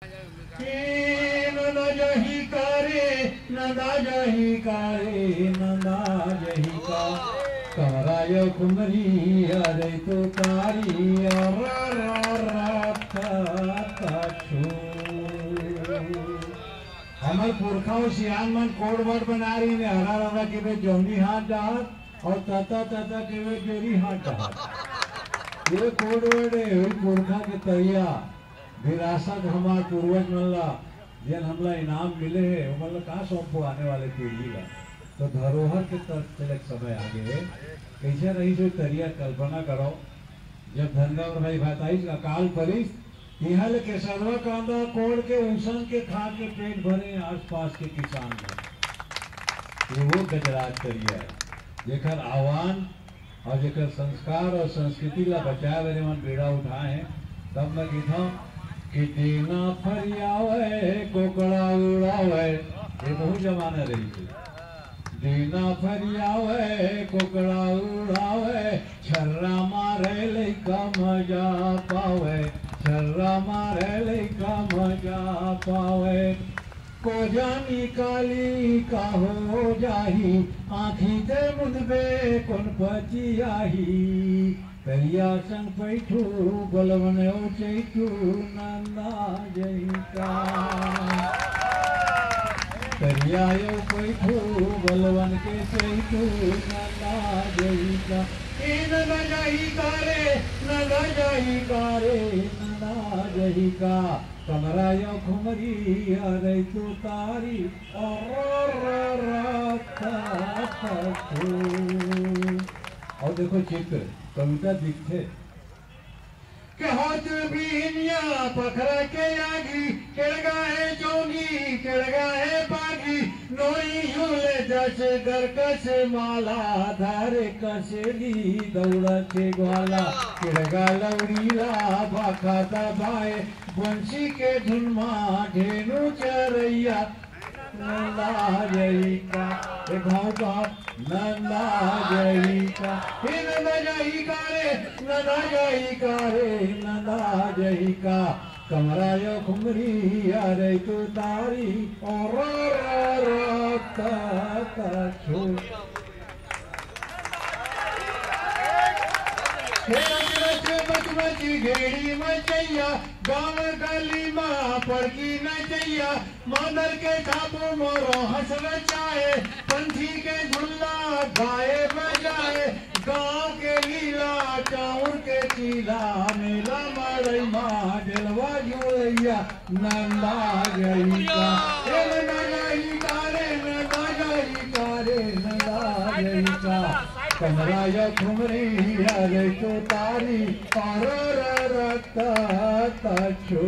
नंदा जही करे नंदा जही करे नंदा जही का कराय कुमरी अरे तो तारी हमारे पुरखाओं सियान मन कोड वर्ड बना रही ने हरा हरा के वे जोंगी हाथ डाहत और तता तता के वे जोरी हाथ डाहत ये कोड वर्ड है पुरखा के तैया विरासत हमारे पूर्वज मल्ला जन हमला इनाम मिले है मतलब कहाँ सौंपो आने वाले पीढ़ी का तो धरोहर के तक समय आगे कैसे रही जो तरिया कल्पना करो जब धनगर भाई भाताई अकाल परिस यहाँ के सर्वा कांदा कोड़ के उसन के खा के पेट भरे आसपास के किसान में ये वो गजराज तरिया है जेकर आह्वान और जेकर संस्कार और संस्कृति ला बचाए मेरे मन बेड़ा उठाए हैं तब मैं गीता कि दीना फरियावे कोकड़ा उड़ावे ये बहुत जमाना रही थी दीना फरियावे कोकड़ा उड़ावे छर्रा मारे लइका मजा पावे छर्रा मारे लइका मजा पावे को जानी काली का हो जाही आँखी ते मुदबे कौन पची आही तरिया संग पैठू बलवन चैठू नंदा जही का तरिया पैठू बलवन के चैठू नंदा जही का नंदा जही का रे नंदा जही का रे नंदा जही का कमरा यो खुमरी अरे तू तारी और देखो चित्र कविता दिखते के हाथ बीनिया पखरा के आगी केड़गा है जोगी केड़गा है बागी नोई यूले जैसे घर कसे माला धारे कसेली दौड़ा के ग्वाला केड़गा लौड़ीला भाखा दबाए बंशी के धुनमा ढेनु चरैया नंदा जही का भाव का नंदा जही का नंदा जही का रे नंदा जही का रे नंदा जही का कमरा यो खुमरी अरे तू तारी और घेड़ी मचैया गाँव गली माँ पड़की नचैया मादर के छापो मोरो हंस नचाए पंछी के झुल्ला गाए बजाए गाँव के लीला चाउर के चीला मेला मड़ई माँ जलवा जुड़ैया नंदा जही का नंदा जही का रे नंदा जही का रे नंदा जही का कमरा या खुमरी अरे तो तारी और रक्तचू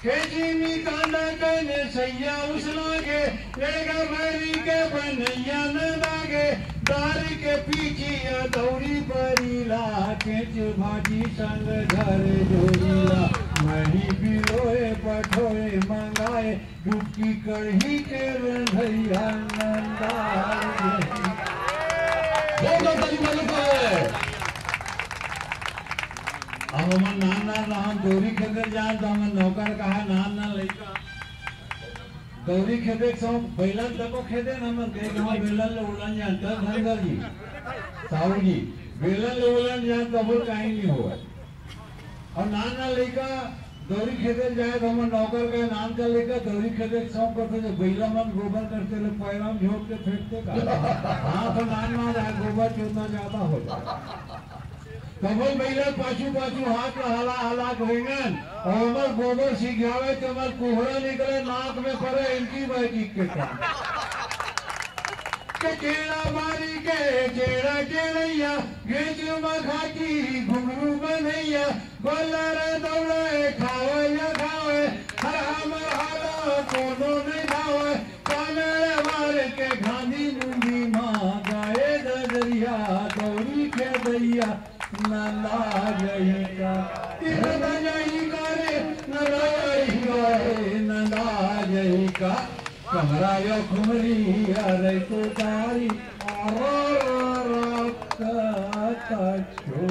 केजीनी कांदा कने सैया उसलागे लेगा भरी के बनैया न लागे दार के पीछे दौड़ी परीला केच भाजी संग घर जोड़ीला मही बिलोए पठोए मंगाए डुबकी कढ़ी के रंधैया नंदा अब हम नाना दौरी खेदे जाए तो हम नौकर कहा नाना लइका दौरी खेदे सब बैलन तको खेदे न हम के हम बेलन ले उड़न जानता धनगर जी साहू जी बेलन ले उड़न जान तब काई नहीं होगा और नाना लइका दौरी खेदे जाए तो हम नौकर का नाम का लेकर दौरी खेदे सब करते जो बैला मन गोबर करते लोग पैराम झोंक के फेंकते का हां तो नाना गोबर चूरना ज्यादा हो जाए कमल बैला पाछू पाछू हाथ हला हला करेंगन और हमर गोबर सिखावे तो हमर कोहरा निकले नाक में पड़े इनकी मैजिक के काम के केड़ा मारी के केड़ा केड़ैया गेज मखाटी घुंगरू बनैया गोलर दौड़े खावे या खावे हर हमर हालो कोनो नहीं खावे कानड़ मार के घानी मुंडी माँ गाए दरिया दौड़ी के दैया नंदा जही का नंदा जही का रे नंदा जही का रे नंदा जही का कमरा यो खुमरी अरे तो तारी और रक्तचू